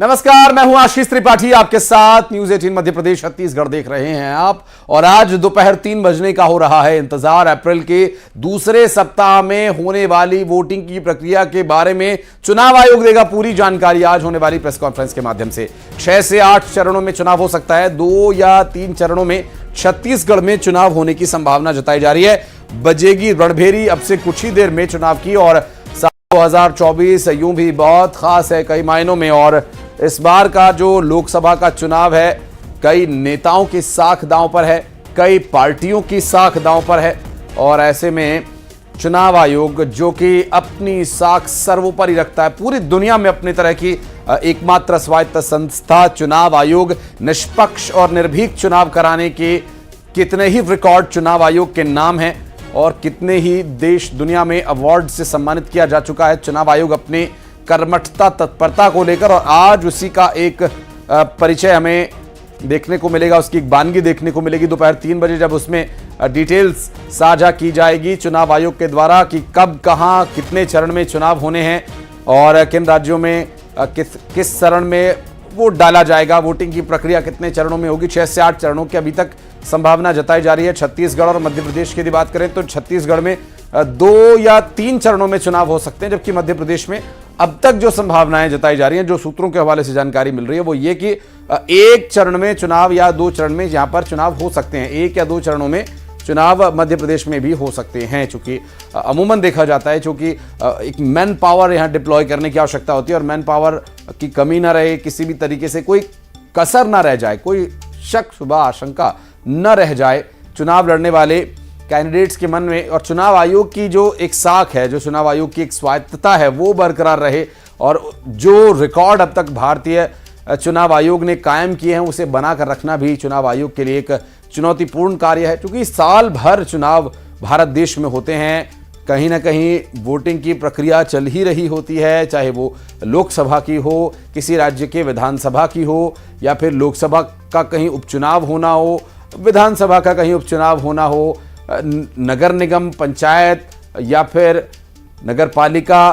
नमस्कार, मैं हूं आशीष त्रिपाठी आपके साथ। न्यूज 18 मध्य प्रदेश छत्तीसगढ़ देख रहे हैं आप। और आज दोपहर 3 बजने का हो रहा है इंतजार। अप्रैल के दूसरे सप्ताह में होने वाली वोटिंग की प्रक्रिया के बारे में चुनाव आयोग देगा पूरी जानकारी आज होने वाली प्रेस कॉन्फ्रेंस के माध्यम से। 6 से 8 चरणों में चुनाव हो सकता है। 2 या 3 चरणों में छत्तीसगढ़ में चुनाव होने की संभावना जताई जा रही है। बजेगी रणभेरी अब से कुछ ही देर में चुनाव की। और 2024 यूं भी बहुत खास है कई मायनों में। और इस बार का जो लोकसभा का चुनाव है, कई नेताओं की साख दांव पर है, कई पार्टियों की साख दांव पर है। और ऐसे में चुनाव आयोग, जो कि अपनी साख सर्वोपरि रखता है, पूरी दुनिया में अपनी तरह की एकमात्र स्वायत्त संस्था चुनाव आयोग, निष्पक्ष और निर्भीक चुनाव कराने के कितने ही रिकॉर्ड चुनाव आयोग के नाम हैं और कितने ही देश दुनिया में अवार्ड से सम्मानित किया जा चुका है चुनाव आयोग अपने कर्मठता तत्परता को लेकर। और आज उसी का एक परिचय हमें देखने को मिलेगा, उसकी एक बानगी देखने को मिलेगी दोपहर 3 बजे, जब उसमें डिटेल्स साझा की जाएगी चुनाव आयोग के द्वारा कि कब, कहां, कितने चरण में चुनाव होने हैं और किन राज्यों में किस चरण में वोट डाला जाएगा। वोटिंग की प्रक्रिया कितने चरणों में होगी। 6 से 8 चरणों की अभी तक संभावना जताई जा रही है। छत्तीसगढ़ और मध्य प्रदेश की यदि बात करें तो छत्तीसगढ़ में 2 या 3 चरणों में चुनाव हो सकते हैं, जबकि मध्य प्रदेश में अब तक जो संभावनाएं जताई जा रही हैं, जो सूत्रों के हवाले से जानकारी मिल रही है, वो ये कि 1 चरण में चुनाव या 2 चरण में यहां पर चुनाव हो सकते हैं। 1 या 2 चरणों में चुनाव मध्य प्रदेश में भी हो सकते हैं। चूंकि अमूमन देखा जाता है, चूंकि एक मैन पावर यहां डिप्लॉय करने की आवश्यकता होती है और मैन पावर की कमी ना रहे, किसी भी तरीके से कोई कसर ना रह जाए, कोई शक शुबा आशंका न रह जाए चुनाव लड़ने वाले कैंडिडेट्स के मन में। और चुनाव आयोग की जो एक साख है, जो चुनाव आयोग की एक स्वायत्तता है, वो बरकरार रहे। और जो रिकॉर्ड अब तक भारतीय चुनाव आयोग ने कायम किए हैं, उसे बनाकर रखना भी चुनाव आयोग के लिए एक चुनौतीपूर्ण कार्य है। क्योंकि साल भर चुनाव भारत देश में होते हैं, कहीं ना कहीं वोटिंग की प्रक्रिया चल ही रही होती है, चाहे वो लोकसभा की हो, किसी राज्य के विधानसभा की हो, या फिर लोकसभा का कहीं उपचुनाव होना हो, विधानसभा का कहीं उपचुनाव होना हो, नगर निगम, पंचायत या फिर नगर पालिका,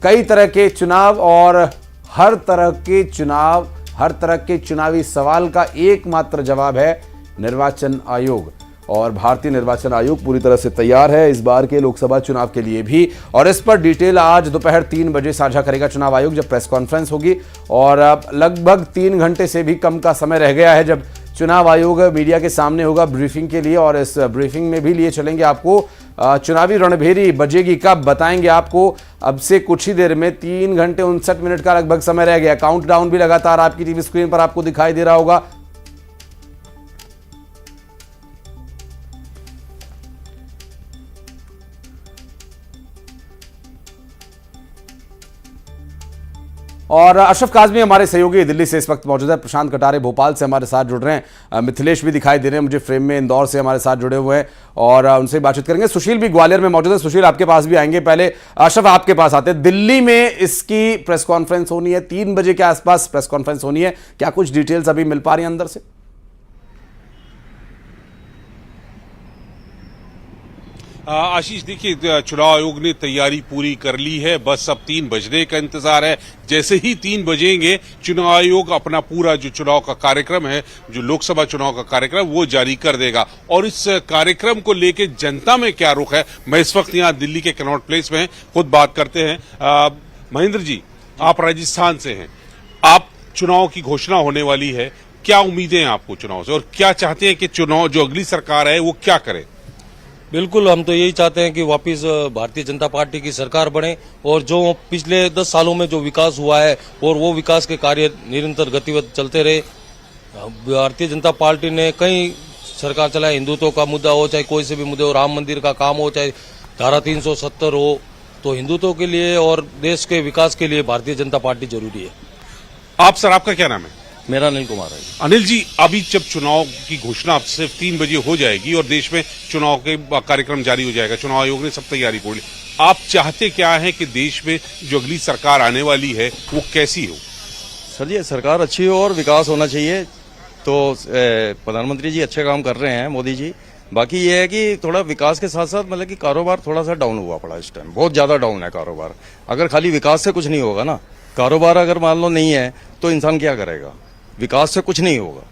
कई तरह के चुनाव। और हर तरह के चुनावी सवाल का एकमात्र जवाब है निर्वाचन आयोग। और भारतीय निर्वाचन आयोग पूरी तरह से तैयार है इस बार के लोकसभा चुनाव के लिए भी। और इस पर डिटेल आज दोपहर 3 बजे साझा करेगा चुनाव आयोग, जब प्रेस कॉन्फ्रेंस होगी। और लगभग 3 घंटे से भी कम का समय रह गया है जब चुनाव आयोग मीडिया के सामने होगा ब्रीफिंग के लिए। और इस ब्रीफिंग में भी लिए चलेंगे आपको चुनावी रणभेरी बजेगी कब, बताएंगे आपको। अब से कुछ ही देर में 3 घंटे 59 मिनट का लगभग समय रह गया। काउंटडाउन भी लगातार आपकी टीवी स्क्रीन पर आपको दिखाई दे रहा होगा। और अशरफ काजमी हमारे सहयोगी दिल्ली से इस वक्त मौजूद है। प्रशांत कटारे भोपाल से हमारे साथ जुड़ रहे हैं। मिथिलेश भी दिखाई दे रहे हैं मुझे फ्रेम में, इंदौर से हमारे साथ जुड़े हुए हैं और उनसे बातचीत करेंगे। सुशील भी ग्वालियर में मौजूद है। सुशील, आपके पास भी आएंगे। पहले अशरफ आपके पास आते हैं। दिल्ली में इसकी प्रेस कॉन्फ्रेंस होनी है, 3 बजे के आसपास प्रेस कॉन्फ्रेंस होनी है। क्या कुछ डिटेल्स अभी मिल पा रही है अंदर से? आशीष, देखिए, चुनाव आयोग ने तैयारी पूरी कर ली है, बस अब 3 बजने का इंतजार है। जैसे ही 3 बजेंगे चुनाव आयोग अपना पूरा जो चुनाव का कार्यक्रम है, जो लोकसभा चुनाव का कार्यक्रम, वो जारी कर देगा। और इस कार्यक्रम को लेकर जनता में क्या रुख है, मैं इस वक्त यहाँ दिल्ली के कनॉट प्लेस में खुद बात करते हैं। महेंद्र जी, आप राजस्थान से हैं, आप चुनाव की घोषणा होने वाली है, क्या उम्मीदें हैं आपको चुनाव से और क्या चाहते हैं कि चुनाव जो अगली सरकार है वो क्या करे? बिल्कुल, हम तो यही चाहते हैं कि वापस भारतीय जनता पार्टी की सरकार बने और जो पिछले 10 सालों में जो विकास हुआ है और वो विकास के कार्य निरंतर गतिविधि चलते रहे। भारतीय जनता पार्टी ने कई सरकार चलाए, हिंदुत्व का मुद्दा हो, चाहे कोई से भी मुद्दे हो, राम मंदिर का काम हो, चाहे धारा 370 हो, तो हिंदुत्व के लिए और देश के विकास के लिए भारतीय जनता पार्टी जरूरी है। आप सर, आपका क्या नाम है? मेरा अनिल कुमार है। अनिल जी, अभी जब चुनाव की घोषणा अब सिर्फ 3 बजे हो जाएगी और देश में चुनाव के कार्यक्रम जारी हो जाएगा, चुनाव आयोग ने सब तैयारी पूरी, आप चाहते क्या है कि देश में जो अगली सरकार आने वाली है वो कैसी हो? सर, ये सरकार अच्छी हो और विकास होना चाहिए। तो प्रधानमंत्री जी अच्छे काम कर रहे हैं, मोदी जी। बाकी ये है कि थोड़ा विकास के साथ साथ मतलब कि कारोबार थोड़ा सा डाउन हुआ पड़ा इस टाइम, बहुत ज्यादा डाउन है कारोबार। अगर खाली विकास से कुछ नहीं होगा ना, कारोबार अगर मान लो नहीं है तो इंसान क्या करेगा? विकास से कुछ नहीं होगा।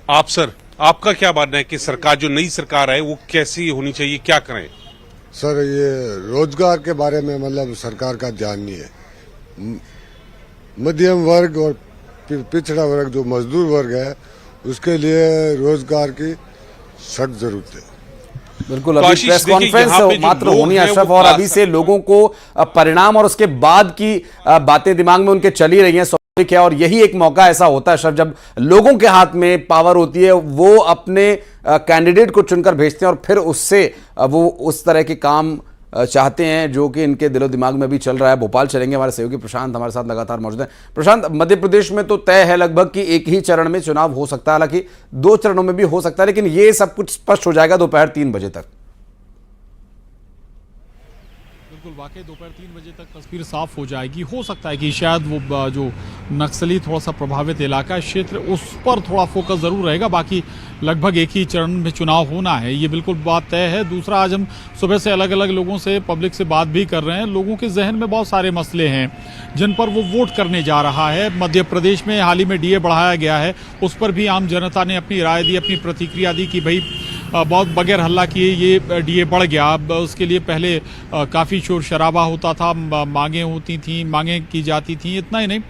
आप सर, आपका क्या मानना है कि सरकार, जो नई सरकार है, वो कैसी होनी चाहिए, क्या करें? सर, ये रोजगार के बारे में मतलब सरकार का ध्यान नहीं है। मध्यम वर्ग और पिछड़ा वर्ग जो मजदूर वर्ग है उसके लिए रोजगार की सख्त जरूरत है। बिल्कुल, तो अभी आशीष, प्रेस देखिए, कॉन्फ्रेंस यहाँ पे जो मात्र लोग होनी हैं, अशरफ, वो और खास- अभी से लोगों को परिणाम और उसके बाद की बातें दिमाग में उनके चली रही हैं, स्वाभाविक है। और यही एक मौका ऐसा होता है अशरफ, जब लोगों के हाथ में पावर होती है, वो अपने कैंडिडेट को चुनकर भेजते हैं और फिर उससे वो उस तरह के काम चाहते हैं जो कि इनके दिलो दिमाग में भी चल रहा है। भोपाल चलेंगे, हमारे सहयोगी प्रशांत हमारे साथ लगातार मौजूद हैं। प्रशांत, मध्य प्रदेश में तो तय है लगभग कि एक ही चरण में चुनाव हो सकता है, हालांकि 2 चरणों में भी हो सकता है, लेकिन ये सब कुछ स्पष्ट हो जाएगा दोपहर 3 बजे तक। बिल्कुल, वाकई दोपहर 3 बजे तक तस्वीर साफ हो जाएगी। हो सकता है कि शायद वो जो नक्सली थोड़ा सा प्रभावित इलाका क्षेत्र, उस पर थोड़ा फोकस जरूर रहेगा। बाकी लगभग एक ही चरण में चुनाव होना है, ये बिल्कुल बात तय है। दूसरा, आज हम सुबह से अलग अलग लोगों से, पब्लिक से बात भी कर रहे हैं। लोगों के जहन में बहुत सारे मसले हैं जिन पर वो वोट करने जा रहा है। मध्य प्रदेश में हाल ही में डीए बढ़ाया गया है, उस पर भी आम जनता ने अपनी राय दी, अपनी प्रतिक्रिया दी कि भाई बहुत बगैर हल्ला किए ये डीए बढ़ गया। अब उसके लिए पहले काफ़ी शोर शराबा होता था, मांगें होती थीं, मांगें की जाती थीं, इतना ही नहीं,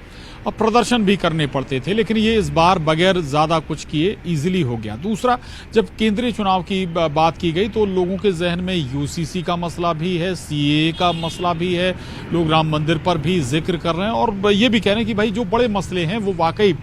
अब प्रदर्शन भी करने पड़ते थे। लेकिन ये इस बार बगैर ज़्यादा कुछ किए इजीली हो गया। दूसरा, जब केंद्रीय चुनाव की बात की गई तो लोगों के जहन में यूसीसी का मसला भी है, सीए का मसला भी है, लोग राम मंदिर पर भी जिक्र कर रहे हैं और ये भी कह रहे हैं कि भाई जो बड़े मसले हैं वो वाकई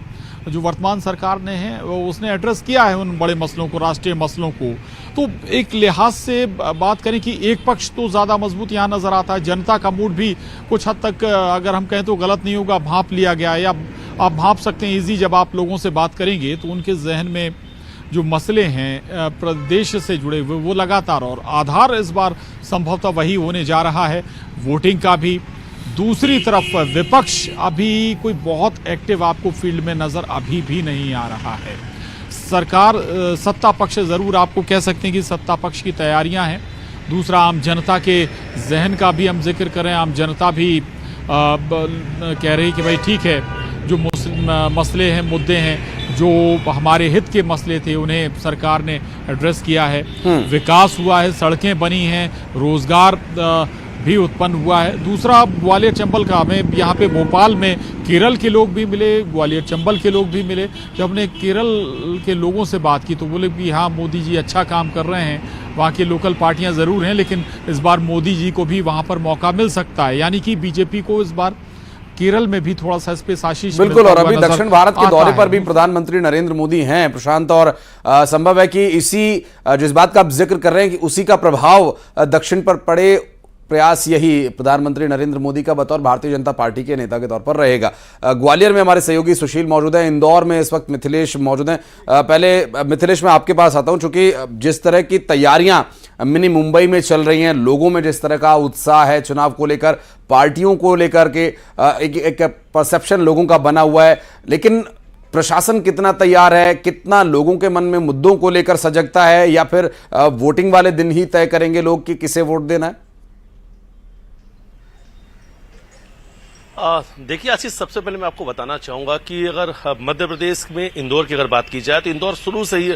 जो वर्तमान सरकार ने है उसने एड्रेस किया है उन बड़े मसलों को, राष्ट्रीय मसलों को। तो एक लिहाज से बात करें कि एक पक्ष तो ज़्यादा मजबूत यहाँ नज़र आता है, जनता का मूड भी कुछ हद तक, अगर हम कहें तो गलत नहीं होगा, भांप लिया गया है, या आप भांप सकते हैं ईजी। जब आप लोगों से बात करेंगे तो उनके जहन में जो मसले हैं प्रदेश से जुड़े हुए वो लगातार, और आधार इस बार संभवतः वही होने जा रहा है, वोटिंग का भी। दूसरी तरफ विपक्ष अभी कोई बहुत एक्टिव आपको फील्ड में नजर अभी भी नहीं आ रहा है। सरकार, सत्ता पक्ष जरूर आपको कह सकते हैं कि सत्ता पक्ष की तैयारियां हैं। दूसरा, आम जनता के जहन का भी हम जिक्र करें, आम जनता भी कह रही कि भाई ठीक है, जो मसले हैं, मुद्दे हैं, जो हमारे हित के मसले थे उन्हें सरकार ने एड्रेस किया है। विकास हुआ है, सड़कें बनी हैं, रोजगार भी उत्पन्न हुआ है। दूसरा, ग्वालियर चंबल का, हमें यहाँ पे भोपाल में केरल के लोग भी मिले, ग्वालियर चंबल के लोग भी मिले। जब हमने केरल के लोगों से बात की तो बोले कि हाँ, मोदी जी अच्छा काम कर रहे हैं, वहाँ की लोकल पार्टियां ज़रूर हैं, लेकिन इस बार मोदी जी को भी वहाँ पर मौका मिल सकता है। यानी कि बीजेपी को इस बार केरल में भी थोड़ा सा इस पे आशीष। बिल्कुल, और अभी दक्षिण भारत के दौरे पर भी प्रधानमंत्री नरेंद्र मोदी हैं प्रशांत, और संभव है कि इसी जिस बात का आप जिक्र कर रहे हैं कि उसी का प्रभाव दक्षिण पर पड़े, प्रयास यही प्रधानमंत्री नरेंद्र मोदी का बतौर भारतीय जनता पार्टी के नेता के तौर पर रहेगा। ग्वालियर में हमारे सहयोगी सुशील मौजूद हैं, इंदौर में इस वक्त मिथिलेश मौजूद हैं। पहले मिथिलेश, मैं आपके पास आता हूं, चूंकि जिस तरह की तैयारियां मिनी मुंबई में चल रही हैं, लोगों में जिस तरह का उत्साह है चुनाव को लेकर, पार्टियों को लेकर के एक परसेप्शन लोगों का बना हुआ है, लेकिन प्रशासन कितना तैयार है, कितना लोगों के मन में मुद्दों को लेकर सजगता है, या फिर वोटिंग वाले दिन ही तय करेंगे लोग कि किसे वोट देना है? देखिए आशीष, सबसे पहले मैं आपको बताना चाहूंगा कि अगर मध्य प्रदेश में इंदौर की अगर बात की जाए तो इंदौर शुरू से ही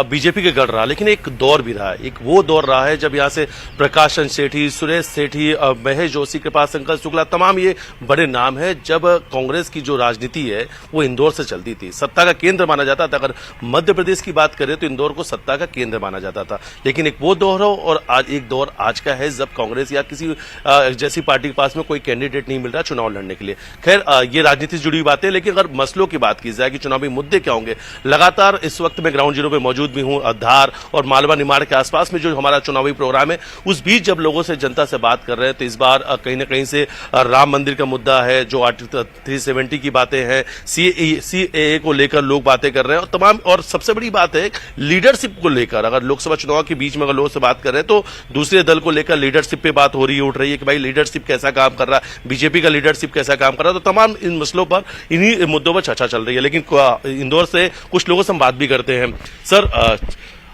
बीजेपी के गढ़ रहा, लेकिन एक दौर भी रहा है, एक वो दौर रहा है जब यहाँ से प्रकाशन सेठी, सुरेश सेठी, महेश जोशी, कृपाशंकर शुक्ला, तमाम ये बड़े नाम है। जब कांग्रेस की जो राजनीति है वो इंदौर से चलती थी, सत्ता का केंद्र माना जाता था। अगर मध्य प्रदेश की बात करें तो इंदौर को सत्ता का केंद्र माना जाता था, लेकिन एक वो दौर हो और आज एक दौर आज का है जब कांग्रेस या किसी जैसी पार्टी के पास में कोई कैंडिडेट नहीं मिल रहा चुनाव लड़ने के लिए। खैर, ये राजनीति से जुड़ी हुई बातें, लेकिन अगर मसलों की बात की जाए कि चुनावी मुद्दे क्या होंगे, लगातार इस वक्त मैं ग्राउंड जीरो पे मौजूद भी हूं, धार और मालवा निमाड़ के आसपास में जो हमारा चुनावी प्रोग्राम है, उस बीच जब लोगों से, जनता से बात कर रहे हैं तो इस बार कहीं ना कहीं से राम मंदिर का मुद्दा है, जो आर्टिकल 370 की बातें हैं, सीएए को लेकर लोग बातें कर रहे हैं, और तमाम, और सबसे बड़ी बात है लीडरशिप को लेकर। अगर लोकसभा चुनाव के बीच में अगर लोगों से बात कर रहे हैं तो दूसरे दल को लेकर लीडरशिप पे बात हो रही है, उठ रही है कि भाई लीडरशिप कैसा काम कर रहा है, बीजेपी का लीडरशिप कैसा काम कर रहा है। तो तमाम इन मसलों पर, इन्हीं मुद्दों पर चर्चा चल रही है। लेकिन इंदौर से कुछ लोगों से हम बात भी करते हैं। सर,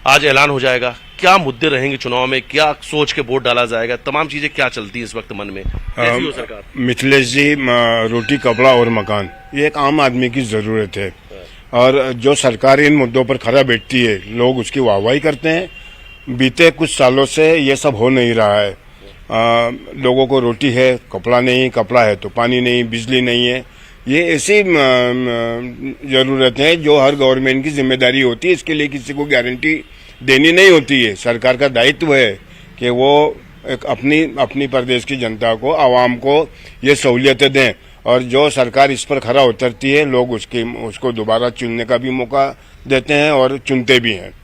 आज ऐलान हो जाएगा, क्या मुद्दे रहेंगे चुनाव में, क्या सोच के वोट डाला जाएगा, तमाम चीजें क्या चलती है इस वक्त मन में, कैसी हो सरकार? मिथिलेश जी, रोटी कपड़ा और मकान ये एक आम आदमी की जरूरत है और जो सरकार इन मुद्दों पर खरा बैठती है लोग उसकी वाहवाही करते हैं। बीते कुछ सालों से ये सब हो नहीं रहा है। लोगों को रोटी है, कपड़ा नहीं, कपड़ा है तो पानी नहीं, बिजली नहीं है। ये ऐसी जरूरत है जो हर गवर्नमेंट की जिम्मेदारी होती है। इसके लिए किसी को गारंटी देनी नहीं होती है। सरकार का दायित्व है कि वो एक अपनी प्रदेश की जनता को, आवाम को ये सहूलियतें दें और जो सरकार इस पर खरा उतरती है लोग उसको दोबारा चुनने का भी मौका देते हैं और चुनते भी हैं।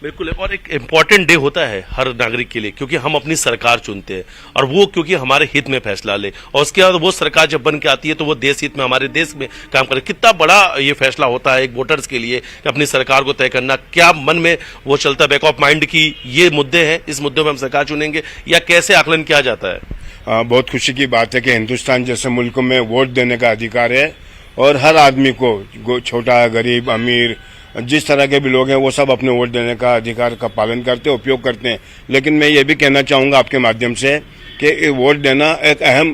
बिल्कुल। और एक इम्पॉर्टेंट डे होता है हर नागरिक के लिए, क्योंकि हम अपनी सरकार चुनते हैं और वो क्योंकि हमारे हित में फैसला ले, और उसके बाद वो सरकार जब बन के आती है तो वो देश हित में, हमारे देश में काम करे। कितना बड़ा ये फैसला होता है एक वोटर्स के लिए कि अपनी सरकार को तय करना। क्या मन में वो चलता है बैक ऑफ माइंड की ये मुद्दे हैं, इस मुद्दे में हम सरकार चुनेंगे, या कैसे आकलन किया जाता है? बहुत खुशी की बात है कि हिंदुस्तान जैसे मुल्क में वोट देने का अधिकार है और हर आदमी को, छोटा, गरीब, अमीर, जिस तरह के भी लोग हैं वो सब अपने वोट देने का अधिकार का पालन करते हैं, उपयोग करते हैं। लेकिन मैं ये भी कहना चाहूँगा आपके माध्यम से कि वोट देना एक अहम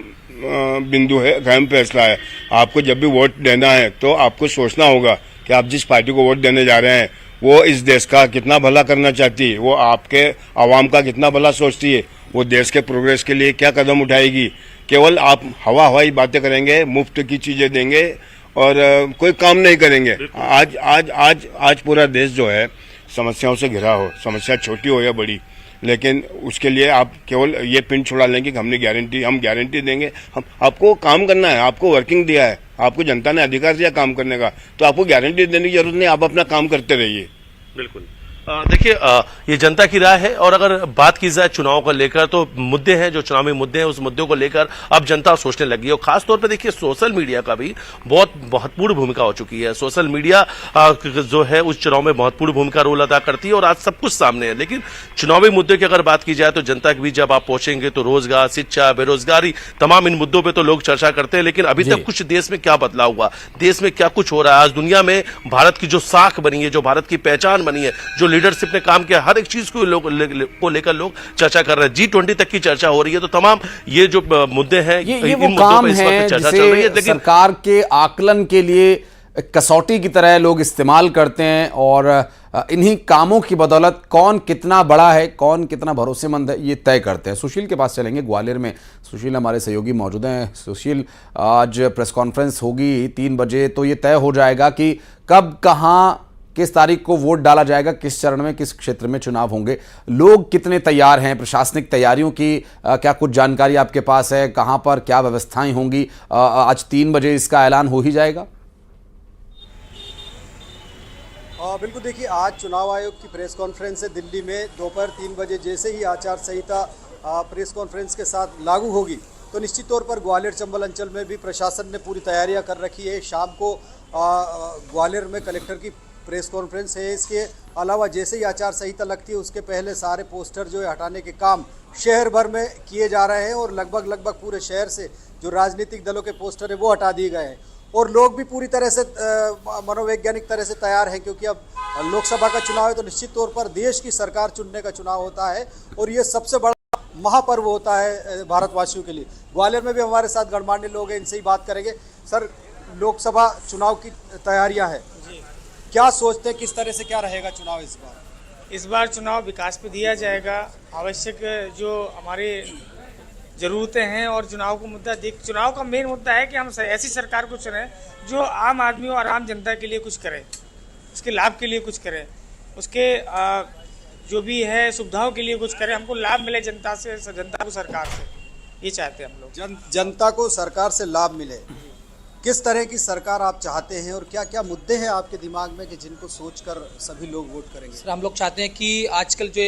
बिंदु है, एक अहम फैसला है। आपको जब भी वोट देना है तो आपको सोचना होगा कि आप जिस पार्टी को वोट देने जा रहे हैं वो इस देश का कितना भला करना चाहती है, वो आपके आवाम का कितना भला सोचती है, वो देश के प्रोग्रेस के लिए क्या कदम उठाएगी। केवल आप हवाई बातें करेंगे, मुफ्त की चीजें देंगे और कोई काम नहीं करेंगे। आज पूरा देश जो है समस्याओं से घिरा हो, समस्या छोटी हो या बड़ी, लेकिन उसके लिए आप केवल ये पिन छुड़ा लेंगे कि हम गारंटी देंगे। हम आपको काम करना है, आपको वर्किंग दिया है, आपको जनता ने अधिकार दिया काम करने का, तो आपको गारंटी देने की जरूरत नहीं, आप अपना काम करते रहिए। बिल्कुल। देखिए, ये जनता की राय है। और अगर बात की जाए चुनाव को लेकर तो मुद्दे हैं, जो चुनावी मुद्दे हैं, उस मुद्दों को लेकर अब जनता सोचने लगी है। और खासतौर पर देखिए सोशल मीडिया का भी बहुत महत्वपूर्ण भूमिका हो चुकी है। सोशल मीडिया जो है उस चुनाव में महत्वपूर्ण भूमिका रोल अदा करती है और आज सब कुछ सामने है। लेकिन चुनावी मुद्दे की अगर बात की जाए तो जनता के बीच जब आप पहुंचेंगे तो रोजगार, शिक्षा, बेरोजगारी, तमाम इन मुद्दों पर तो लोग चर्चा करते हैं। लेकिन अभी तक कुछ देश में क्या बदलाव हुआ, देश में क्या कुछ हो रहा है, आज दुनिया में भारत की जो साख बनी है, जो भारत की पहचान बनी है, जो लीडरशिप ने काम किया, हर एक चीज को लेकर लोग चर्चा कर रहे हैं। G20 तक की चर्चा हो रही है। तो तमाम ये जो मुद्दे हैं, ये वो काम है जिसे सरकार के आकलन के लिए कसौटी की तरह लोग इस्तेमाल करते हैं और इन्हीं कामों की बदौलत कौन कितना बड़ा है, कौन कितना भरोसेमंद है, ये तय करते हैं। सुशील के पास चलेंगे, ग्वालियर में सुशील हमारे सहयोगी मौजूद हैं। सुशील, आज प्रेस कॉन्फ्रेंस होगी 3 बजे, तो ये तय हो जाएगा कि कब, कहां, किस तारीख को वोट डाला जाएगा, किस चरण में, किस क्षेत्र में चुनाव होंगे, लोग कितने तैयार हैं, प्रशासनिक तैयारियों की क्या कुछ जानकारी आपके पास है, कहां पर क्या व्यवस्थाएं होंगी? आज 3 बजे इसका ऐलान हो ही जाएगा। बिल्कुल, देखिए आज चुनाव आयोग की प्रेस कॉन्फ्रेंस है दिल्ली में। दोपहर 3 बजे जैसे ही आचार संहिता प्रेस कॉन्फ्रेंस के साथ लागू होगी तो निश्चित तौर पर ग्वालियर चंबल अंचल में भी प्रशासन ने पूरी तैयारियां कर रखी है। शाम को ग्वालियर में कलेक्टर की प्रेस कॉन्फ्रेंस है। इसके अलावा जैसे ही आचार संहिता लगती है उसके पहले सारे पोस्टर जो है हटाने के काम शहर भर में किए जा रहे हैं और लगभग पूरे शहर से जो राजनीतिक दलों के पोस्टर है वो हटा दिए गए हैं। और लोग भी पूरी तरह से मनोवैज्ञानिक तरह से तैयार हैं, क्योंकि अब लोकसभा का चुनाव है तो निश्चित तौर पर देश की सरकार चुनने का चुनाव होता है और ये सबसे बड़ा महापर्व होता है भारतवासियों के लिए। ग्वालियर में भी हमारे साथ गणमान्य लोग हैं, इनसे ही बात करेंगे। सर, लोकसभा चुनाव की तैयारियां हैं, क्या सोचते हैं, किस तरह से क्या रहेगा चुनाव इस बार? इस बार चुनाव विकास पे दिया जाएगा। आवश्यक जो हमारे ज़रूरतें हैं और चुनाव को मुद्दा चुनाव का मेन मुद्दा है कि हम ऐसी सरकार को चुनें जो आम आदमी और आम जनता के लिए कुछ करे, उसके लाभ के लिए कुछ करे, उसके जो भी है सुविधाओं के लिए कुछ करे। हमको लाभ मिले जनता से, जनता को सरकार से, ये चाहते हैं हम लोग। जनता को सरकार से लाभ मिले, किस तरह की सरकार आप चाहते हैं और क्या क्या मुद्दे हैं आपके दिमाग में कि जिनको सोचकर सभी लोग वोट करेंगे? सर, हम लोग चाहते हैं कि आजकल जो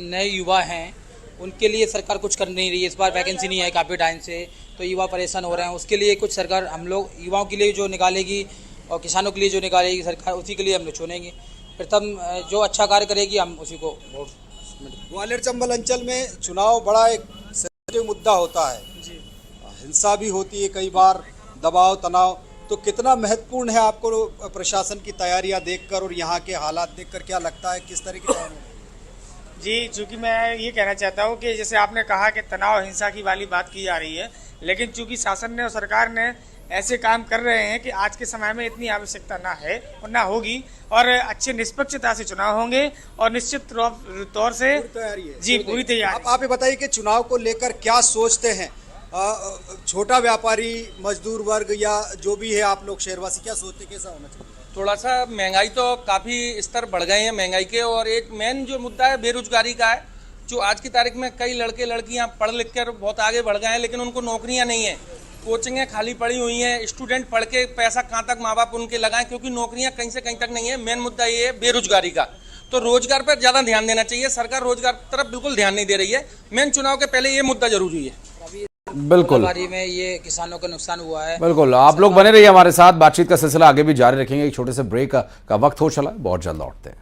नए युवा हैं उनके लिए सरकार कुछ कर नहीं रही है। इस बार वैकेंसी नहीं है काफ़ी टाइम से, तो युवा परेशान हो रहे हैं। उसके लिए कुछ सरकार हम लोग युवाओं के लिए जो निकालेगी और किसानों के लिए जो निकालेगी सरकार, उसी के लिए हम लोग चुनेंगे। प्रथम जो अच्छा कार्य करेगी हम उसी को वोट। ग्वालियर चंबल अंचल में चुनाव बड़ा एक सेंसिटिव मुद्दा होता है, हिंसा भी होती है कई बार, दबाव तनाव, तो कितना महत्वपूर्ण है आपको प्रशासन की तैयारियां देखकर और यहाँ के हालात देखकर क्या लगता है, किस तरह की तैयारी? जी, चूंकि मैं ये कहना चाहता हूँ कि जैसे आपने कहा कि तनाव हिंसा की वाली बात की जा रही है, लेकिन चूंकि शासन ने और सरकार ने ऐसे काम कर रहे हैं कि आज के समय में इतनी आवश्यकता ना है और ना होगी, और अच्छे निष्पक्षता से चुनाव होंगे और निश्चित तौर से तैयारी है जी पूरी तैयारी। आप ये बताइए कि चुनाव को लेकर क्या सोचते हैं? छोटा व्यापारी, मजदूर वर्ग या जो भी है, आप लोग शहरवासी क्या सोचते हैं, कैसा होना चाहिए? थोड़ा सा महंगाई तो काफ़ी स्तर बढ़ गए हैं महंगाई के, और एक मेन जो मुद्दा है बेरोजगारी का है। जो आज की तारीख में कई लड़के लड़कियां पढ़ लिख कर बहुत आगे बढ़ गए हैं, लेकिन उनको नौकरियां नहीं है, कोचिंगें खाली पड़ी हुई हैं, स्टूडेंट पढ़ के पैसा कहाँ तक माँ बाप उनके लगाएं, क्योंकि नौकरियां कहीं से कहीं तक नहीं है। मेन मुद्दा ये है बेरोजगारी का, तो रोजगार पर ज़्यादा ध्यान देना चाहिए। सरकार रोजगार तरफ बिल्कुल ध्यान नहीं दे रही है। मेन चुनाव के पहले ये मुद्दा जरूरी है। बिल्कुल में ये किसानों का नुकसान हुआ है। बिल्कुल, आप लोग बने रहिए हमारे साथ, बातचीत का सिलसिला आगे भी जारी रखेंगे। एक छोटे से ब्रेक का वक्त हो चला है, बहुत जल्द लौटते हैं।